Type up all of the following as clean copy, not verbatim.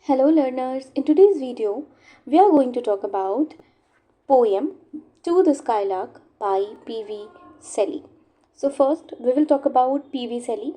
Hello learners, in today's video we are going to talk about poem To the Skylark by P.V. Shelley. So first we will talk about P.V. Shelley.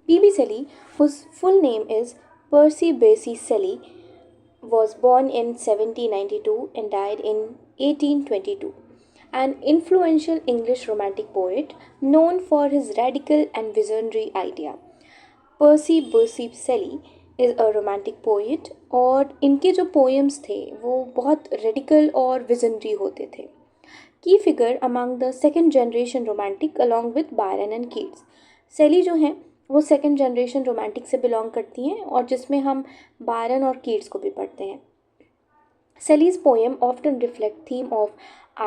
P.V. Shelley, whose full name is Percy Bysshe Shelley, was born in 1792 and died in 1822. An influential English romantic poet known for his radical and visionary idea. पर्सी बर्सी सेली is a romantic poet और इनके जो poems थे वो बहुत radical और visionary होते थे. की figure among the second generation romantic along with Byron and Keats. सेली जो हैं वो सेकेंड जनरेशन रोमांटिक से बिलोंग करती हैं और जिसमें हम बायरन और कीट्स को भी पढ़ते हैं. Shelley's poem often reflect theme of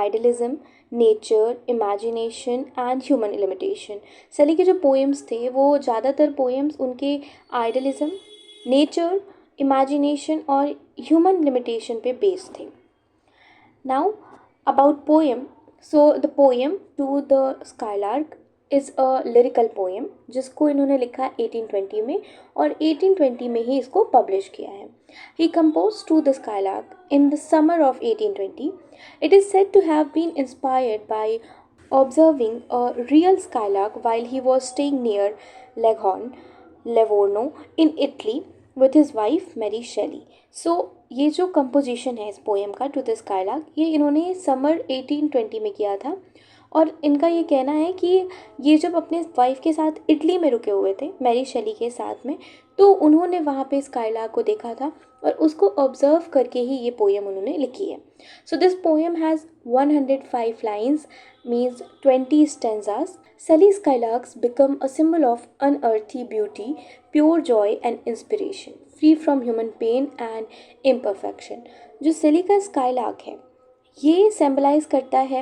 idealism, nature, imagination and human limitation. Shelley के जो पोएम्स थे वो ज़्यादातर पोएम्स उनके आइडलिज्म, नेचर, इमेजिनेशन और ह्यूमन लिमिटेशन पे बेस्ड थे. Now about poem. So the poem to the skylark is a lyrical poem जिसको इन्होंने लिखा 1820 में और 1820 में ही इसको पब्लिश किया है. He composed To the Skylark in the summer of 1820. It is said to have been inspired by observing a real skylark while he was staying near Leghorn, Livorno in Italy with his wife Mary Shelley. So ये जो composition है इस poem का to the skylark ये इन्होंने summer 1820 में किया था और इनका ये कहना है कि ये जब अपने वाइफ के साथ इटली में रुके हुए थे मैरी शेली के साथ में तो उन्होंने वहाँ पे स्काईलार्क को देखा था और उसको ऑब्जर्व करके ही ये पोएम उन्होंने लिखी है. So this poem has 105 lines means 20 stanzas. Sally skylarks become a symbol of unearthly beauty, pure joy and inspiration, free from human pain and imperfection. जो सेली का स्काईलार्क है ये सिम्बलाइज करता है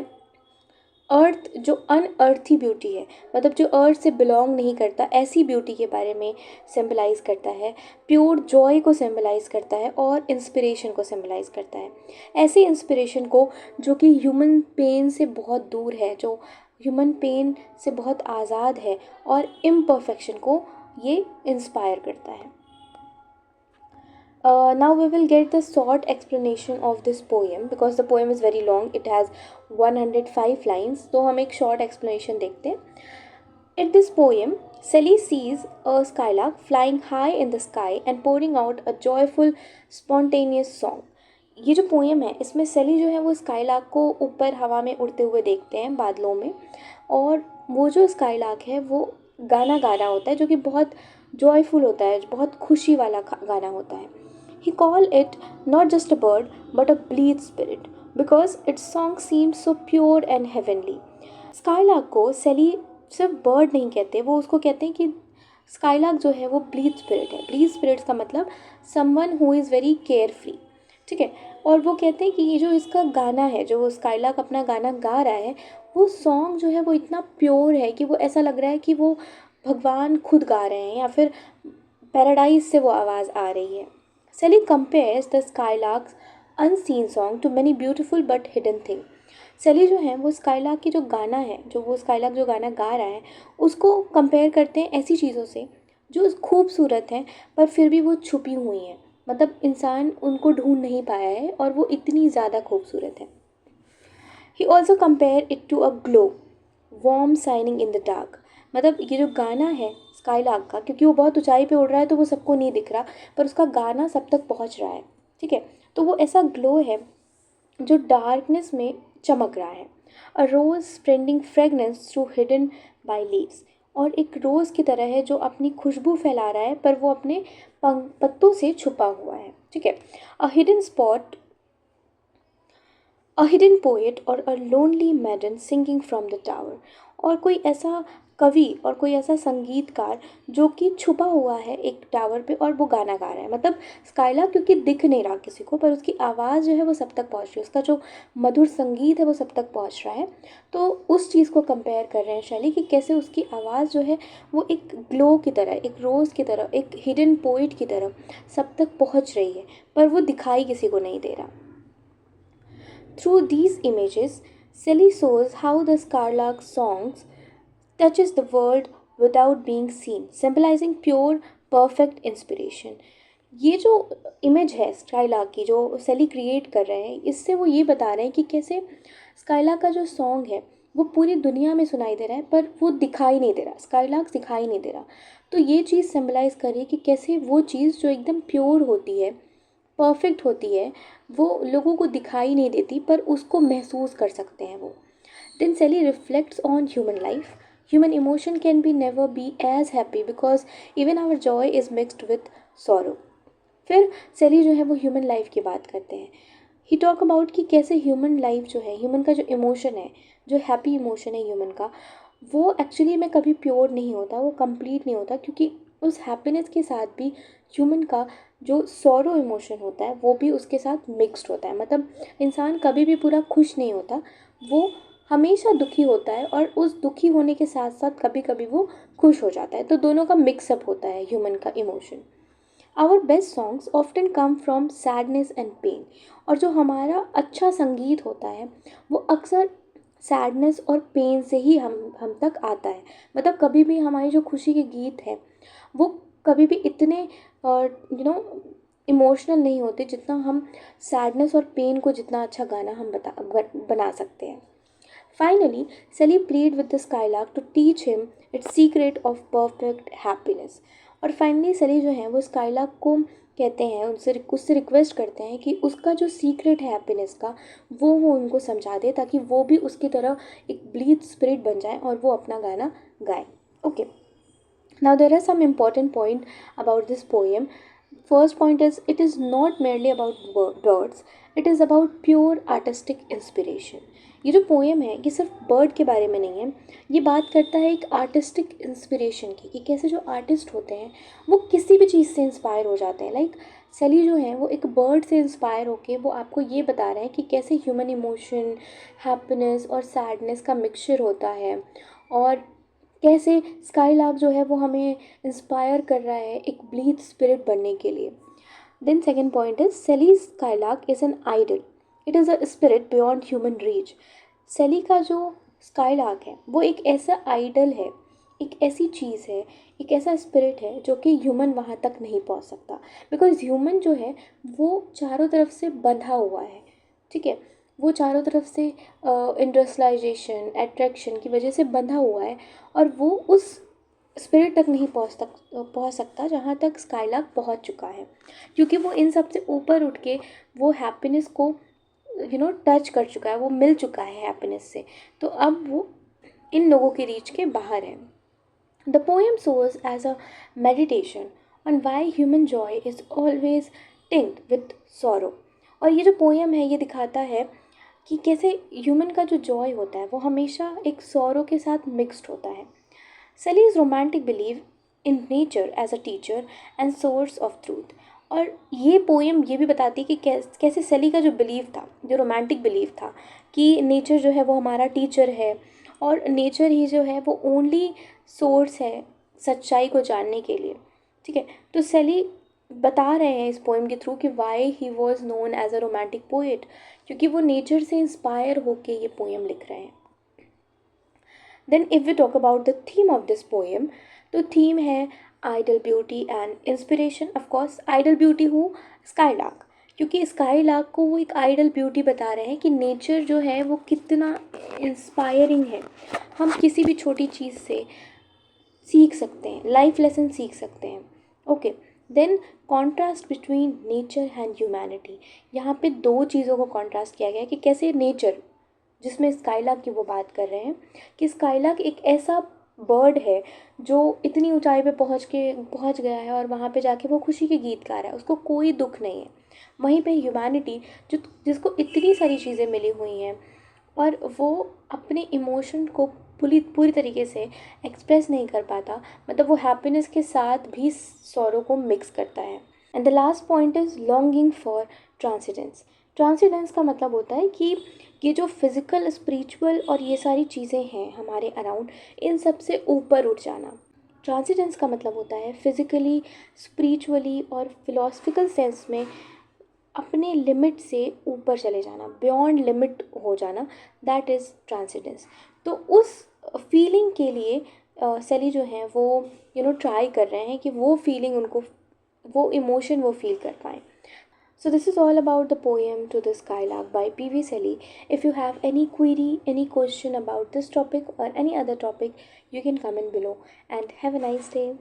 अर्थ जो अनअर्थी ब्यूटी है मतलब जो अर्थ से बिलोंग नहीं करता ऐसी ब्यूटी के बारे में सिम्बलाइज़ करता है. प्योर जॉय को सिम्बलाइज़ करता है और इंस्पिरेशन को सिम्बलाइज़ करता है. ऐसी इंस्पिरेशन को जो कि ह्यूमन पेन से बहुत दूर है, जो ह्यूमन पेन से बहुत आज़ाद है और इम्परफेक्शन को ये इंस्पायर करता है. Now we will get the short explanation of this poem because the poem is very long. It has 105 lines. तो हम एक short explanation देखते हैं. In this poem, Shelley sees a skylark flying high in the sky and pouring out a joyful, spontaneous song. ये जो poem है इसमें सेली जो है वो स्काईलार्क को ऊपर हवा में उड़ते हुए देखते हैं बादलों में और वो जो स्काईलार्क है वो गाना गा रहा होता है जो कि बहुत जॉयफुल होता है, बहुत खुशी वाला गाना होता है. He called it not just a bird but a bleed spirit because its song seemed so pure and heavenly. Skylark को सेली सिर्फ बर्ड नहीं कहते, वो उसको कहते हैं कि स्काईलार्क जो है वो ब्लीड स्पिरिट है. ब्लीड स्पिरिट का मतलब someone who is very care free. ठीक है. और वो कहते हैं कि ये जो इसका गाना है जो वो स्काईलार्क अपना गाना गा रहा है वो सॉन्ग जो है वो इतना प्योर है कि वो ऐसा लग रहा है कि वो भगवान खुद गा रहे हैं या फिर पैराडाइज से वो आवाज़ आ रही है. Shelley compares the skylark's unseen song to many beautiful but hidden things. सेली जो है वो स्काईलार्क की जो गाना है जो वो स्काईलार्क जो गाना गा रहा है उसको कंपेयर करते हैं ऐसी चीज़ों से जो खूबसूरत हैं पर फिर भी वो छुपी हुई हैं. मतलब इंसान उनको ढूंढ नहीं पाया है और वो इतनी ज़्यादा खूबसूरत है. He also compare it to a glow, warm shining in the dark. मतलब ये जो गाना है स्काईलार्क का क्योंकि वो बहुत ऊंचाई पे उड़ रहा है तो वो सबको नहीं दिख रहा पर उसका गाना सब तक पहुंच रहा है. ठीक है. तो वो ऐसा ग्लो है जो डार्कनेस में चमक रहा है. A rose spreading fragrance through hidden by leaves. और एक रोज़ की तरह है जो अपनी खुशबू फैला रहा है पर वो अपने पत्तों से छुपा हुआ है. ठीक है. A hidden spot, a hidden poet और a lonely maiden singing from the tower. और कोई ऐसा कवि और कोई ऐसा संगीतकार जो कि छुपा हुआ है एक टावर पे और वो गाना गा रहा है. मतलब स्काईलार्क क्योंकि दिख नहीं रहा किसी को पर उसकी आवाज़ जो है वो सब तक पहुंच रही है, उसका जो मधुर संगीत है वो सब तक पहुंच रहा है. तो उस चीज़ को कंपेयर कर रहे हैं शैली कि कैसे उसकी आवाज़ जो है वो एक ग्लो की तरह, एक रोज़ की तरह, एक हिडन पोइट की तरह सब तक पहुँच रही है पर वो दिखाई किसी को नहीं दे रहा. Through these images, Shelley shows how the Skylark songs touches the world without being seen, symbolizing pure, perfect inspiration. ये जो इमेज है स्काईलार्क की जो सेली क्रिएट कर रहे हैं, इससे वो ये बता रहे हैं कि कैसे स्काईलार्क का जो सॉन्ग है वो पूरी दुनिया में सुनाई दे रहा है, पर वो दिखाई नहीं दे रहा, स्काईलार्क दिखाई नहीं दे रहा। तो ये चीज़ सिम्बलाइज कर रही है कि कैसे वो चीज़ जो एकदम प्योर होती है, परफेक्ट होती है, वो लोगों को दिखाई नहीं देती, पर उसको महसूस कर सकते हैं वो। Then Sally reflects on human life. Human emotion can be never be as happy because even our joy is mixed with sorrow. फिर सेली जो है वो ह्यूमन लाइफ की बात करते हैं। ही टॉक अबाउट कि कैसे ह्यूमन लाइफ जो है, ह्यूमन का जो इमोशन है, जो हैप्पी इमोशन है ह्यूमन का, वो एक्चुअली में कभी प्योर नहीं होता, वो कंप्लीट नहीं होता, क्योंकि उस हैप्पीनेस के साथ भी ह्यूमन का जो सॉरो इमोशन होता है वो भी उसके साथ मिक्स्ड होता है। मतलब इंसान कभी भी पूरा खुश नहीं होता, वो हमेशा दुखी होता है, और उस दुखी होने के साथ साथ कभी कभी वो खुश हो जाता है। तो दोनों का मिक्सअप होता है ह्यूमन का emotion. Our best songs often come from sadness and pain. और जो हमारा अच्छा संगीत होता है वो अक्सर सैडनेस और पेन से ही हम तक आता है। मतलब कभी भी हमारी जो खुशी के गीत हैं वो कभी भी इतने इमोशनल नहीं होते जितना हम सैडनेस और पेन को, जितना अच्छा गाना हम बना सकते हैं। Finally, Sally pleaded with the Skylark to teach him its secret of perfect happiness. और फाइनली सली जो है वो स्काईलार्क को कहते हैं, उससे रिक्वेस्ट करते हैं कि उसका जो सीक्रेट है हैप्पीनेस का वो उनको समझा दे, ताकि वो भी उसकी तरह एक ब्लीड स्पिरिट बन जाए और वो अपना गाना गाए। Okay, now there are some important point about this poem. First point is it is not merely about birds, it is about pure artistic inspiration. ये जो पोएम है ये सिर्फ बर्ड के बारे में नहीं है, ये बात करता है एक आर्टिस्टिक इंस्पिरेशन की, कि कैसे जो आर्टिस्ट होते हैं वो किसी भी चीज़ से इंस्पायर हो जाते हैं। लाइक सेली जो है वो एक बर्ड से इंस्पायर होके वो आपको ये बता रहे हैं कि कैसे ह्यूमन इमोशन, हैप्पीनेस और सैडनेस का मिक्सचर होता है, और कैसे स्काईलार्क जो है वो हमें इंस्पायर कर रहा है एक ब्लीड स्पिरिट बनने के लिए। Then second point is Shelley skylark is an ideal, it is a spirit beyond human reach. Shelley का जो स्काईलार्क है वो एक ऐसा आइडल है, एक ऐसी चीज़ है, एक ऐसा स्पिरिट है जो कि ह्यूमन वहाँ तक नहीं पहुँच सकता। बिकॉज ह्यूमन जो है वो चारों तरफ से बंधा हुआ है, ठीक है, वो चारों तरफ से इंडस्ट्रियलाइजेशन, एट्रैक्शन की वजह से बंधा हुआ है, और वो उस स्पिरिट तक नहीं पहुंच सकता जहाँ तक स्काईलार्क पहुंच चुका है, क्योंकि वो इन सब से ऊपर उठ के वो हैप्पीनेस को टच कर चुका है, वो मिल चुका है हैप्पीनेस से। तो अब वो इन लोगों के रीच के बाहर है। The poem shows as a meditation on why human joy is always tinged with sorrow. और ये जो पोएम है ये दिखाता है कि कैसे ह्यूमन का जो जॉय होता है वो हमेशा एक सॉरो के साथ मिक्स्ड होता है। Shelley's romantic believe in nature as a teacher and source of truth. और ये पोएम ये भी बताती है कि कैसे सेली का जो बिलीव था, जो रोमांटिक बिलीव था कि नेचर जो है वो हमारा टीचर है, और नेचर ही जो है वो ओनली सोर्स है सच्चाई को जानने के लिए, ठीक है। तो सेली बता रहे हैं इस पोएम के थ्रू कि why he was known as a romantic poet, क्योंकि वो नेचर से इंस्पायर होके ये पोएम लिख रहे हैं। Then if we talk about the theme of this poem, तो थीम है ideal beauty and inspiration. Of course ideal beauty हो स्काईलार्क, क्योंकि स्काईलार्क को वो एक आइडल ब्यूटी बता रहे हैं कि नेचर जो है वो कितना इंस्पायरिंग है। हम किसी भी छोटी चीज़ से सीख सकते हैं, लाइफ लेसन सीख सकते हैं। Okay, then contrast between nature and humanity. यहाँ पे दो चीज़ों को कॉन्ट्रास्ट किया गया है कि कैसे नेचर, जिसमें स्काईलार्क की वो बात कर रहे हैं कि स्काईलार्क एक ऐसा बर्ड है जो इतनी ऊंचाई पे पहुंच गया है, और वहाँ पे जाके वो खुशी के गीत गा रहा है, उसको कोई दुख नहीं है। वहीं पे ह्यूमैनिटी जो, जिसको इतनी सारी चीज़ें मिली हुई हैं, और वो अपने इमोशन को पूरी पूरी तरीके से एक्सप्रेस नहीं कर पाता, मतलब वो हैप्पीनेस के साथ भी सॉरो को मिक्स करता है। And the last point is longing for transcendence. Transcendence का मतलब होता है कि ये जो फिज़िकल, स्पिरिचुअल और ये सारी चीज़ें हैं हमारे अराउंड, इन सब से ऊपर उठ जाना। ट्रांसीडेंस का मतलब होता है फिज़िकली, स्पिरिचुअली और फिलोसफिकल सेंस में अपने लिमिट से ऊपर चले जाना, बियॉन्ड लिमिट हो जाना, दैट इज़ ट्रांसीडेंस। तो उस फीलिंग के लिए सेली जो हैं वो ट्राई कर रहे हैं कि वो फीलिंग उनको वो इमोशन वो फील कर पाएँ। So this is all about the poem To the Skylark by P.V. Shelley. If you have any query, any question about this topic or any other topic, you can comment below. And have a nice day.